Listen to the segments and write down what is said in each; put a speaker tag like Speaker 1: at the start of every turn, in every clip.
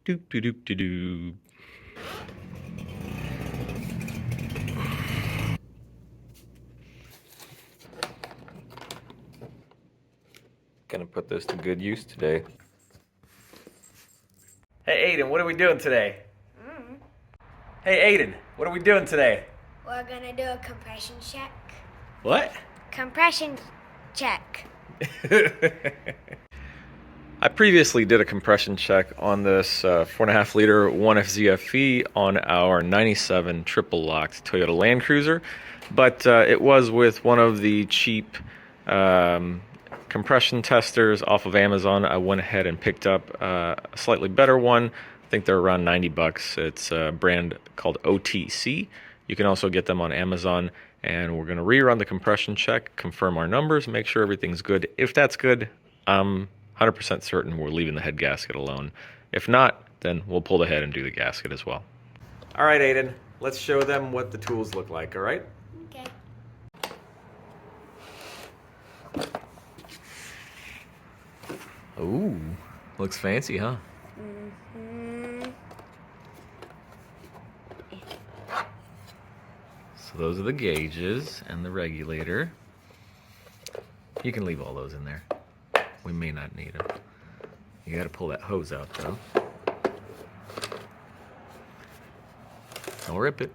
Speaker 1: Doop doop doop doop doop. Gonna put this to good use today. Hey Aiden, what are we doing today? Hey Aiden, what are we doing today?
Speaker 2: We're gonna do a compression check.
Speaker 1: What?
Speaker 2: Compression check.
Speaker 1: I previously did a compression check on this 4.5 liter 1FZFE on our 97 triple locked Toyota Land Cruiser, but it was with one of the cheap compression testers off of Amazon. I went ahead and picked up a slightly better one. I think they're around 90 bucks. It's a brand called OTC. You can also get them on Amazon, and we're going to rerun the compression check, confirm our numbers, make sure everything's good. If that's good, I'm 100% certain we're leaving the head gasket alone. If not, then we'll pull the head and do the gasket as well. All right, Aiden, let's show them what the tools look like, all right?
Speaker 2: Okay.
Speaker 1: Ooh, looks fancy, huh? So those are the gauges and the regulator. You can leave all those in there. We may not need them. You gotta pull that hose out though. Don't rip it.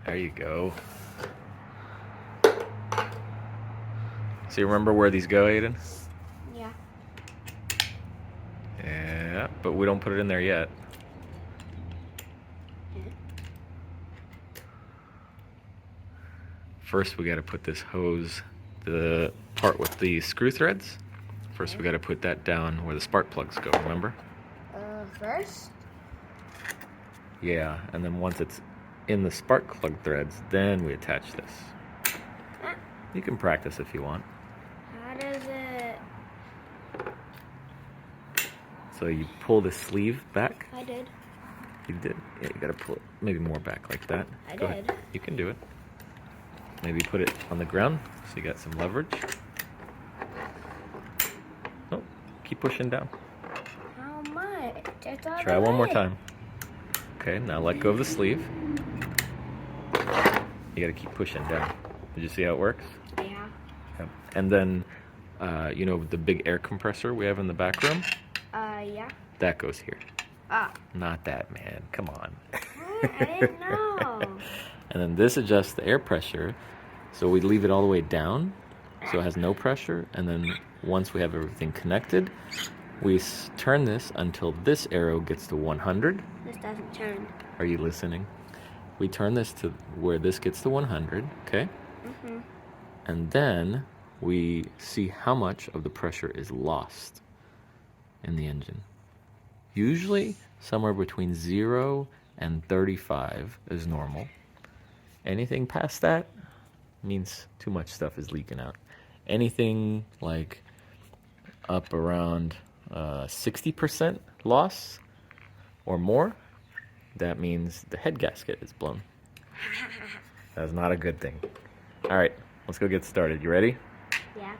Speaker 1: There you go. So you remember where these go, Aiden?
Speaker 2: Yeah.
Speaker 1: Yeah, but we don't put it in there yet. First we gotta put this hose, the part with the screw threads. First we gotta put that down where the spark plugs go, remember?
Speaker 2: First?
Speaker 1: Yeah, and then once it's in the spark plug threads, then we attach this. You can practice if you want.
Speaker 2: How does it...
Speaker 1: So you pull the sleeve back.
Speaker 2: I did.
Speaker 1: You did. Yeah, you gotta pull it maybe more back like that. Go ahead. You can do it. Maybe put it on the ground so you got some leverage. Oh, keep pushing down.
Speaker 2: How much? It's all
Speaker 1: Try
Speaker 2: the
Speaker 1: one more
Speaker 2: way.
Speaker 1: time. Okay, now let go of the sleeve. You gotta keep pushing down. Did you see how it works?
Speaker 2: Yeah.
Speaker 1: Yep. And then, you know, the big air compressor we have in the back room?
Speaker 2: Yeah.
Speaker 1: That goes here.
Speaker 2: Ah.
Speaker 1: Not that, man. Come on.
Speaker 2: I didn't know.
Speaker 1: And then this adjusts the air pressure. So we leave it all the way down so it has no pressure. And then once we have everything connected, we turn this until this arrow gets to 100.
Speaker 2: This doesn't turn.
Speaker 1: Are you listening? We turn this to where this gets to 100, okay?
Speaker 2: Mm-hmm.
Speaker 1: And then we see how much of the pressure is lost in the engine. Usually somewhere between 0 and 35 is normal. Anything past that means too much stuff is leaking out. Anything like up around 60% loss or more, that means the head gasket is blown. That's not a good thing. All right, let's go get started. You ready?
Speaker 2: Yeah.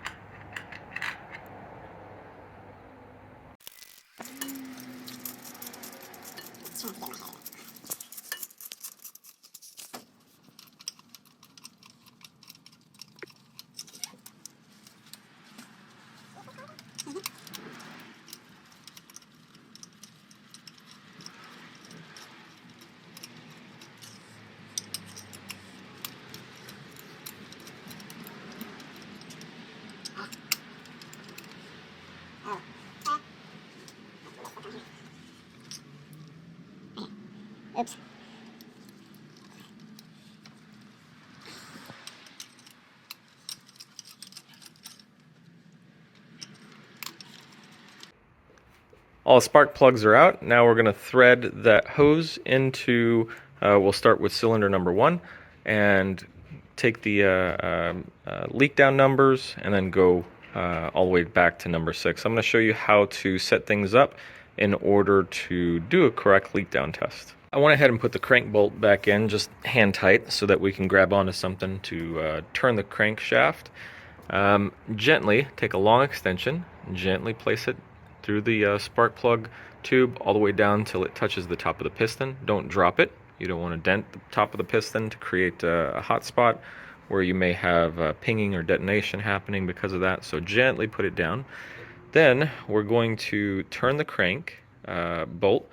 Speaker 2: Oops.
Speaker 1: All the spark plugs are out. Now we're going to thread that hose into, we'll start with cylinder number 1 and take the leak down numbers and then go all the way back to number 6. I'm going to show you how to set things up in order to do a correct leak down test. I went ahead and put the crank bolt back in just hand tight so that we can grab onto something to turn the crankshaft. Gently take a long extension gently place it through the spark plug tube all the way down till it touches the top of the piston. Don't drop it. You don't want to dent the top of the piston to create a hot spot where you may have pinging or detonation happening because of that. So gently put it down. Then we're going to turn the crank bolt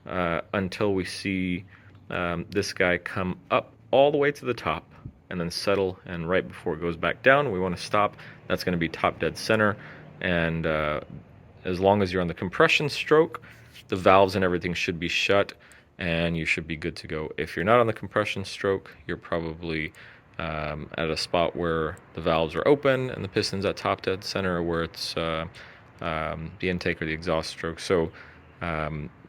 Speaker 1: until we see this guy come up all the way to the top and then settle, and right before it goes back down we want to stop. That's going to be top dead center, and as long as you're on the compression stroke, the valves and everything should be shut and you should be good to go. If you're not on the compression stroke, you're probably at a spot where the valves are open and the piston's at top dead center, where it's the intake or the exhaust stroke. So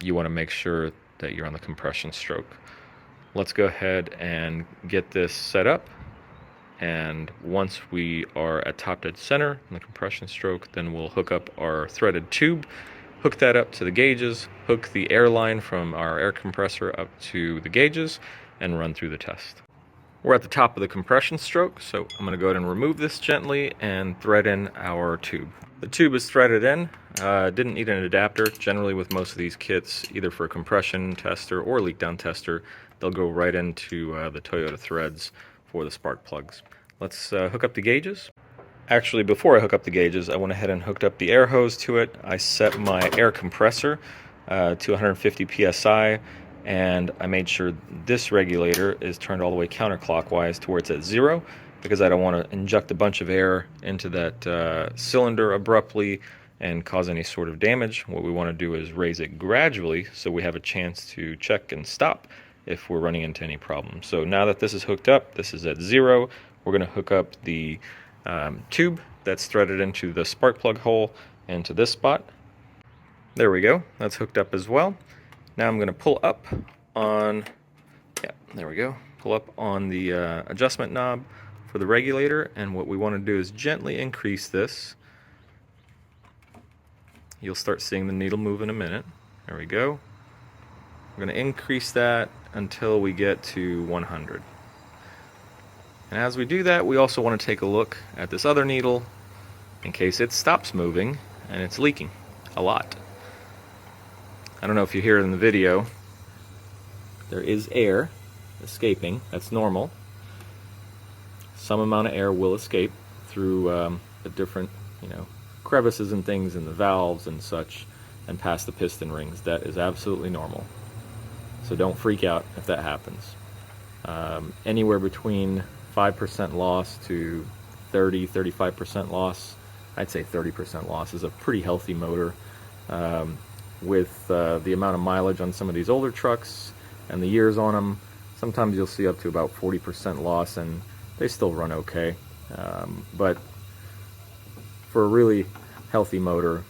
Speaker 1: you want to make sure that you're on the compression stroke. Let's go ahead and get this set up, and once we are at top dead center in the compression stroke, then we'll hook up our threaded tube, hook that up to the gauges, hook the air line from our air compressor up to the gauges, and run through the test. We're at the top of the compression stroke, so I'm going to go ahead and remove this gently and thread in our tube. The tube is threaded in. Didn't need an adapter. Generally with most of these kits, either for a compression tester or leak down tester, they'll go right into the Toyota threads for the spark plugs. Let's hook up the gauges. Actually, before I hook up the gauges, I went ahead and hooked up the air hose to it. I set my air compressor to 150 psi, and I made sure this regulator is turned all the way counterclockwise to where it's at 0, because I don't want to inject a bunch of air into that cylinder abruptly and cause any sort of damage. What we want to do is raise it gradually so we have a chance to check and stop if we're running into any problems. So now that this is hooked up, this is at 0, we're going to hook up the tube that's threaded into the spark plug hole into this spot. There we go, that's hooked up as well. Now I'm going to pull up on, there we go, pull up on the adjustment knob for the regulator, and what we want to do is gently increase this. You'll start seeing the needle move in a minute. There we go. We're going to increase that until we get to 100. And as we do that, we also want to take a look at this other needle in case it stops moving and it's leaking a lot. I don't know if you hear it in the video, there is air escaping. That's normal. Some amount of air will escape through the different, crevices and things in the valves and such, and past the piston rings. That is absolutely normal. So don't freak out if that happens. Anywhere between 5% loss to 35% loss. I'd say 30% loss is a pretty healthy motor. With the amount of mileage on some of these older trucks and the years on them, sometimes you'll see up to about 40% loss, and they still run okay. But for a really healthy motor,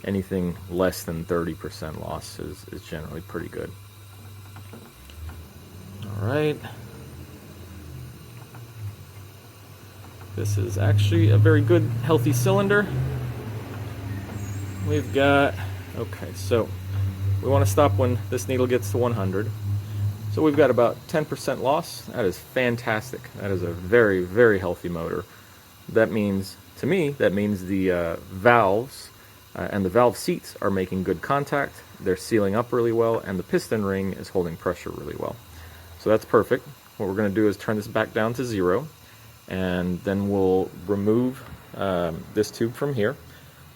Speaker 1: anything less than 30% loss is generally pretty good. Alright. This is actually a very good, healthy cylinder. We've got, okay, so we want to stop when this needle gets to 100. So we've got about 10% loss. That is fantastic. That is a very, very healthy motor. That means, to me, that means the valves and the valve seats are making good contact. They're sealing up really well, and the piston ring is holding pressure really well. So that's perfect. What we're going to do is turn this back down to 0, and then we'll remove this tube from here,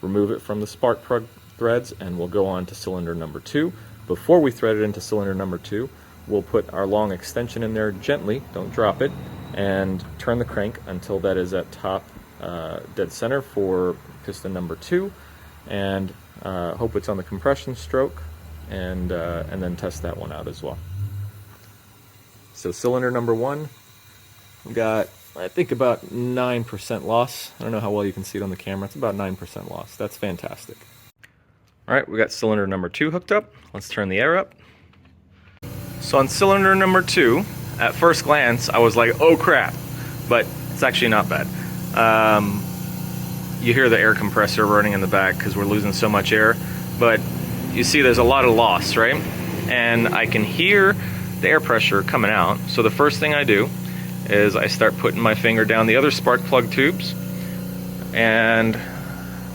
Speaker 1: remove it from the spark plug threads, and we'll go on to cylinder number 2. Before we thread it into cylinder number 2, we'll put our long extension in there gently, don't drop it, and turn the crank until that is at top dead center for piston number 2, and hope it's on the compression stroke, and then test that one out as well. So cylinder number 1, we got, I think, about 9% loss. I don't know how well you can see it on the camera. It's about 9% loss. That's fantastic. All right, we got cylinder number 2 hooked up. Let's turn the air up. So on cylinder number 2, at first glance, I was like, oh crap, but it's actually not bad. You hear the air compressor running in the back because we're losing so much air, but you see there's a lot of loss, right? And I can hear the air pressure coming out. So the first thing I do is I start putting my finger down the other spark plug tubes and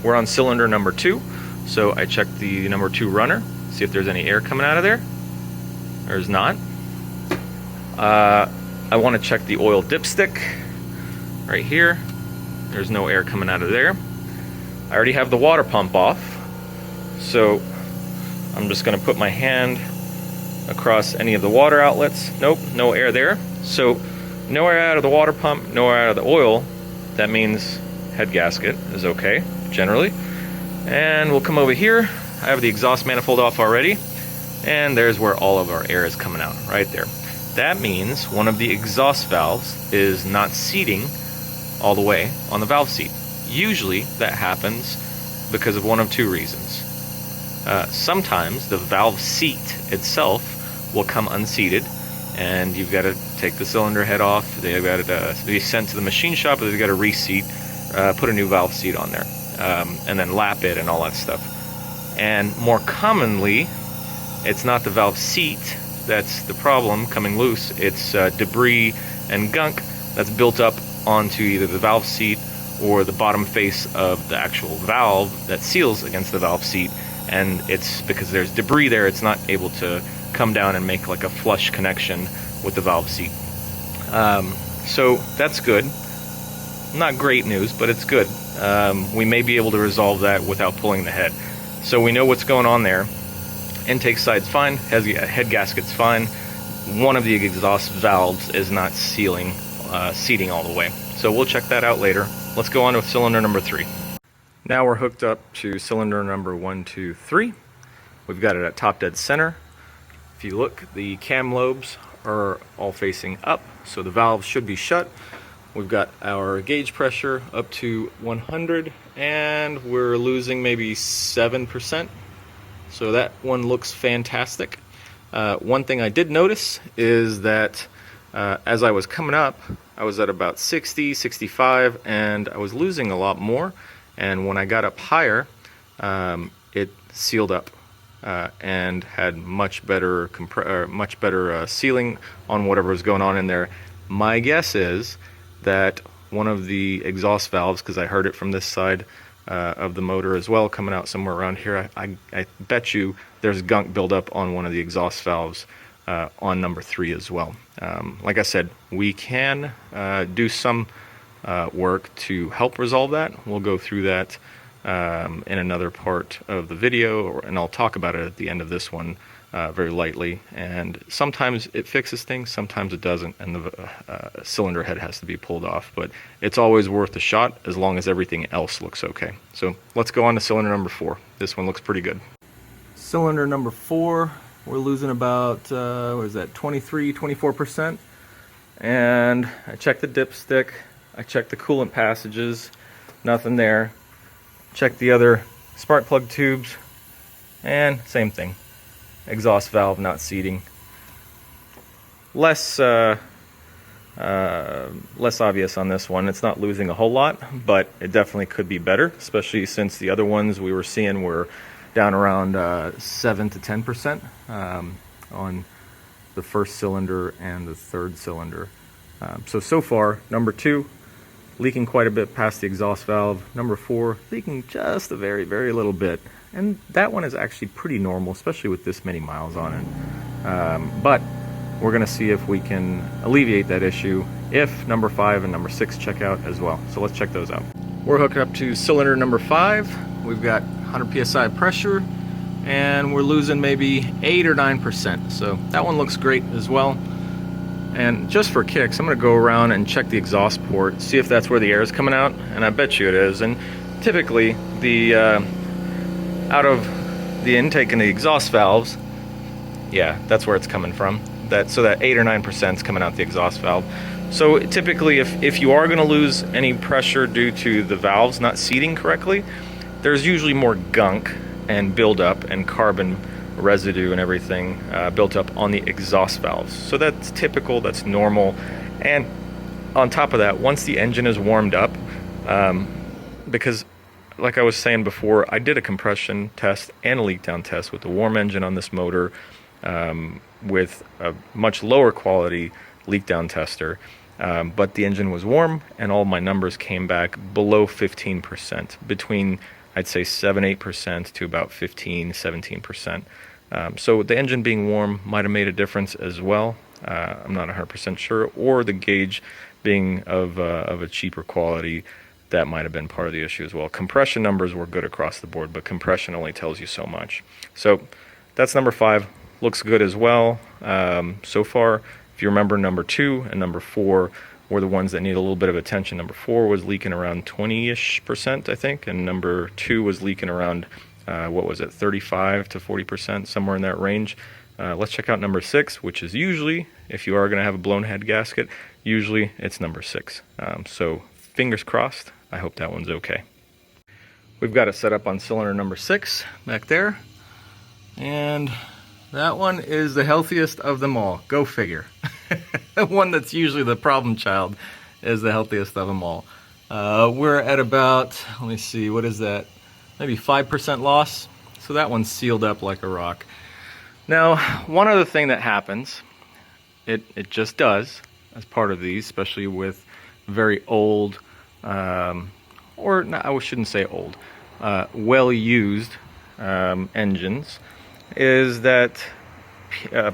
Speaker 3: we're on cylinder number 2. So I checked the number 2 runner, see if there's any air coming out of there. There's not. I want to check the oil dipstick right here. There's no air coming out of there. I already have the water pump off, so I'm just going to put my hand across any of the water outlets. Nope, no air there. So no air out of the water pump, no air out of the oil. That means head gasket is okay, generally. And we'll come over here. I have the exhaust manifold off already, and there's where all of our air is coming out, right there. That means one of the exhaust valves is not seating all the way on the valve seat. Usually that happens because of one of 2 reasons. Sometimes the valve seat itself will come unseated, and you've got to take the cylinder head off. They've got to be sent to the machine shop, they've got to reseat, put a new valve seat on there, and then lap it and all that stuff. And more commonly, it's not the valve seat that's the problem coming loose, it's debris and gunk that's built up onto either the valve seat or the bottom face of the actual valve that seals against the valve seat, and it's because there's debris there, it's not able to come down and make like a flush connection with the valve seat. So that's good. Not great news, but it's good. We may be able to resolve that without pulling the head. So we know what's going on there. Intake side's fine, head gasket's fine. One of the exhaust valves is not seating all the way. So we'll check that out later. Let's go on with cylinder number 3. Now we're hooked up to cylinder number 1, 2, 3. We've got it at top dead center. If you look, the cam lobes are all facing up, so the valve should be shut. We've got our gauge pressure up to 100, and we're losing maybe 7%. So that one looks fantastic. One thing I did notice is that as I was coming up, I was at about 60, 65, and I was losing a lot more. And when I got up higher, it sealed up and had much better sealing on whatever was going on in there. My guess is that one of the exhaust valves, because I heard it from this side of the motor as well, coming out somewhere around here. I bet you there's gunk buildup on one of the exhaust valves on number 3 as well. Like I said, we can do some work to help resolve that. We'll go through that in another part of the video, and I'll talk about it at the end of this one very lightly. And sometimes it fixes things, sometimes it doesn't, and the cylinder head has to be pulled off. But it's always worth a shot as long as everything else looks okay. So let's go on to cylinder number 4. This one looks pretty good. Cylinder number 4, we're losing about, what is that, 23, 24%. And I checked the dipstick, I checked the coolant passages, nothing there. Checked the other spark plug tubes, and same thing. Exhaust valve not seating. Less obvious on this one. It's not losing a whole lot, but it definitely could be better, especially since the other ones we were seeing were down around 7 to 10% on the first cylinder and the third cylinder. So far, number 2, leaking quite a bit past the exhaust valve. Number 4, leaking just a very, very little bit. And that one is actually pretty normal, especially with this many miles on it. But we're going to see if we can alleviate that issue if number 5 and number 6 check out as well. So let's check those out. We're hooked up to cylinder number 5. We've got 100 psi pressure, and we're losing maybe 8 or 9%. So that one looks great as well. And just for kicks, I'm going to go around and check the exhaust port, see if that's where the air is coming out, and I bet you it is. And typically, the out of the intake and the exhaust valves, yeah, that's where it's coming from. So that 8 or 9% is coming out the exhaust valve. So typically, if you are going to lose any pressure due to the valves not seating correctly, there's usually more gunk and buildup and carbon residue and everything built up on the exhaust valves. So that's typical, that's normal. And on top of that, once the engine is warmed up, because like I was saying before, I did a compression test and a leak down test with the warm engine on this motor with a much lower quality leak down tester, but the engine was warm and all my numbers came back below 15%, between I'd say 7-8% to about 15-17%. So the engine being warm might have made a difference as well. I'm not 100% sure, or the gauge being of a cheaper quality, that might have been part of the issue as well. Compression numbers were good across the board, but compression only tells you so much. So that's number 5. Looks good as well so far. If you remember, number 2 and number 4 were the ones that need a little bit of attention. Number 4 was leaking around 20-ish%, I think, and number 2 was leaking around, what was it, 35 to 40%, somewhere in that range. Let's check out number 6, which is usually, if you are going to have a blown head gasket, usually it's number 6. So fingers crossed, I hope that one's okay. We've got it set up on cylinder number 6 back there, and that one is the healthiest of them all. Go figure. The one that's usually the problem child is the healthiest of them all. We're at about, let me see, what is that? Maybe 5% loss. So that one's sealed up like a rock. Now, one other thing that happens, it just does as part of these, especially with very old, or no, I shouldn't say old, well-used engines, is that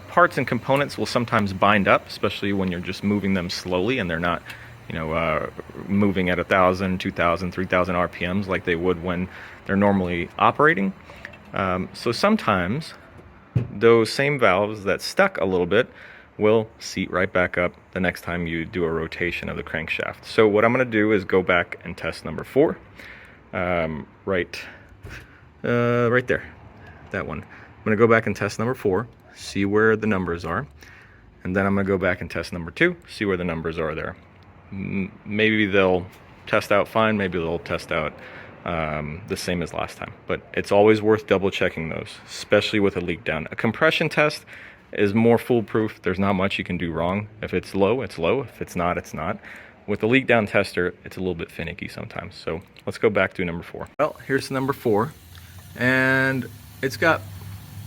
Speaker 3: parts and components will sometimes bind up, especially when you're just moving them slowly and they're not, moving at 1,000, 2,000, 3,000 RPMs like they would when they're normally operating. So sometimes those same valves that stuck a little bit will seat right back up the next time you do a rotation of the crankshaft. So what I'm going to do is go back and test number 4, right there, that one. I'm going to go back and test number 4, see where the numbers are, and then I'm going to go back and test number 2, see where the numbers are there. Maybe they'll test out fine, maybe they'll test out the same as last time, but it's always worth double checking those, especially with a leak down. A compression test is more foolproof. There's not much you can do wrong. If it's low, it's low. If it's not, it's not. With the leak down tester, it's a little bit finicky sometimes. So let's go back to number 4. Well, here's number 4, and it's got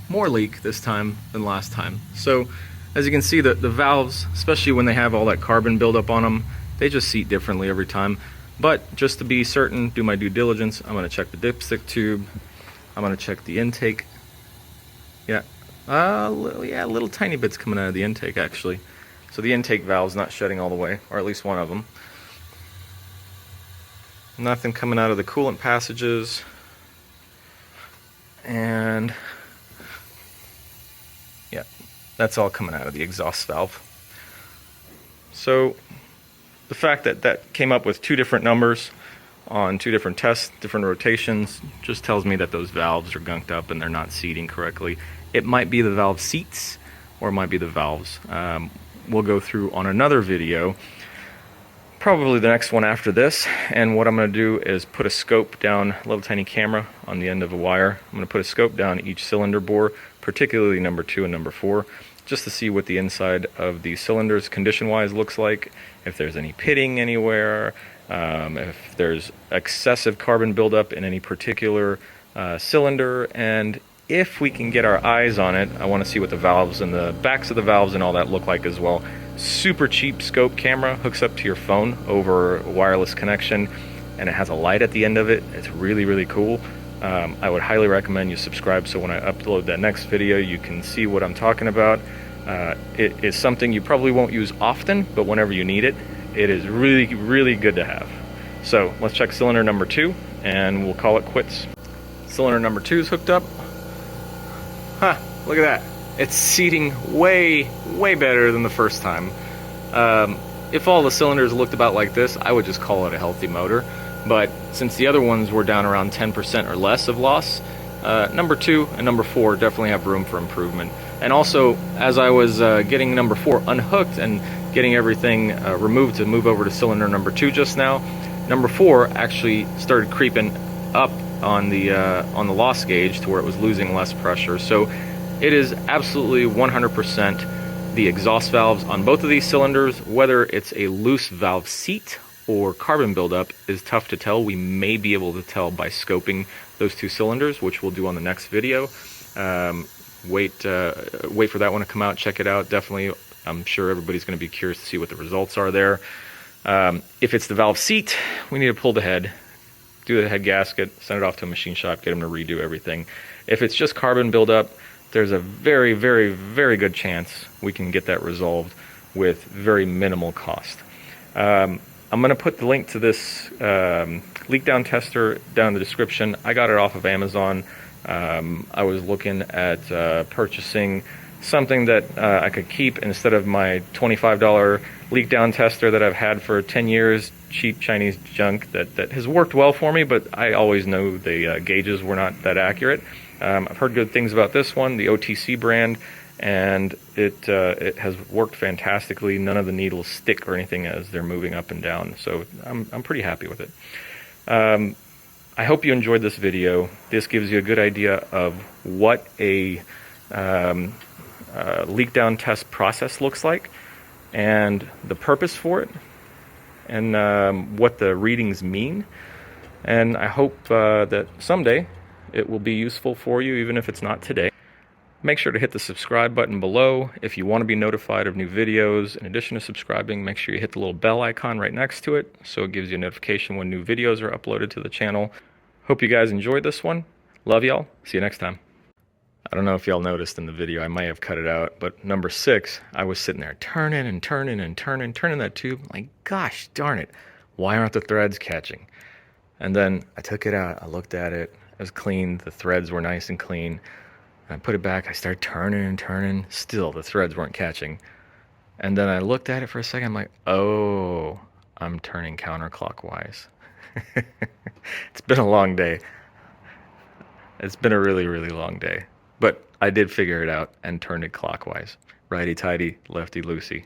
Speaker 3: more leak this time than last time. So as you can see, the valves, especially when they have all that carbon buildup on them, they just seat differently every time. But just to be certain, do my due diligence, I'm going to check the dipstick tube. I'm going to check the intake. Yeah, little tiny bits coming out of the intake actually. So the intake valve's not shutting all the way, or at least one of them. Nothing coming out of the coolant passages. And yeah, that's all coming out of the exhaust valve. So the fact that that came up with 2 different numbers on 2 different tests, different rotations, just tells me that those valves are gunked up and they're not seating correctly. It might be the valve seats, or it might be the valves. We'll go through on another video, probably the next one after this, and what I'm going to do is put a scope down, a little tiny camera on the end of a wire. I'm going to put a scope down each cylinder bore, particularly number 2 and number 4, just to see what the inside of the cylinders condition-wise looks like, if there's any pitting anywhere, if there's excessive carbon buildup in any particular cylinder, and if we can get our eyes on it, I want to see what the valves and the backs of the valves and all that look like as well. Super cheap scope camera, hooks up to your phone over a wireless connection, and it has a light at the end of it. It's really, really cool. I would highly recommend you subscribe so when I upload that next video you can see what I'm talking about. It is something you probably won't use often, but whenever you need it, it is really, really good to have. So let's check cylinder number 2 and we'll call it quits. Cylinder number 2 is hooked up. Huh, look at that. It's seating way, way better than the first time. If all the cylinders looked about like this, I would just call it a healthy motor. But since the other ones were down around 10% or less of loss, number 2 and number 4 definitely have room for improvement. And also, as I was getting number 4 unhooked and getting everything removed to move over to cylinder number 2 just now, number 4 actually started creeping up on the loss gauge to where it was losing less pressure. So it is absolutely 100% the exhaust valves on both of these cylinders. Whether it's a loose valve seat or carbon buildup is tough to tell. We may be able to tell by scoping those 2 cylinders, which we'll do on the next video. Wait for that one to come out, check it out. Definitely, I'm sure everybody's going to be curious to see what the results are there. If it's the valve seat, we need to pull the head, do the head gasket, send it off to a machine shop, get them to redo everything. If it's just carbon buildup, there's a very, very, very good chance we can get that resolved with very minimal cost. I'm going to put the link to this Leakdown tester down in the description. I got it off of Amazon. I was looking at purchasing something that I could keep instead of my $25 Leakdown tester that I've had for 10 years, cheap Chinese junk that has worked well for me, but I always know the gauges were not that accurate. I've heard good things about this one, the OTC brand, and it has worked fantastically. None of the needles stick or anything as they're moving up and down, so I'm pretty happy with it. I hope you enjoyed this video. This gives you a good idea of what a leak down test process looks like and the purpose for it and what the readings mean. And I hope that someday it will be useful for you, even if it's not today. Make sure to hit the subscribe button below if you want to be notified of new videos. In addition to subscribing, make sure you hit the little bell icon right next to it so it gives you a notification when new videos are uploaded to the channel. Hope you guys enjoyed this one. Love y'all. See you next time. I don't know if y'all noticed in the video, I may have cut it out, but number 6, I was sitting there turning and turning and turning that tube. Like, gosh darn it, why aren't the threads catching? And then I took it out, I looked at it, it was clean, the threads were nice and clean. And I put it back, I started turning and turning, still the threads weren't catching. And then I looked at it for a second, I'm like, oh, I'm turning counterclockwise. It's been a long day. It's been a really, really long day. But I did figure it out and turned it clockwise. Righty-tighty, lefty-loosey.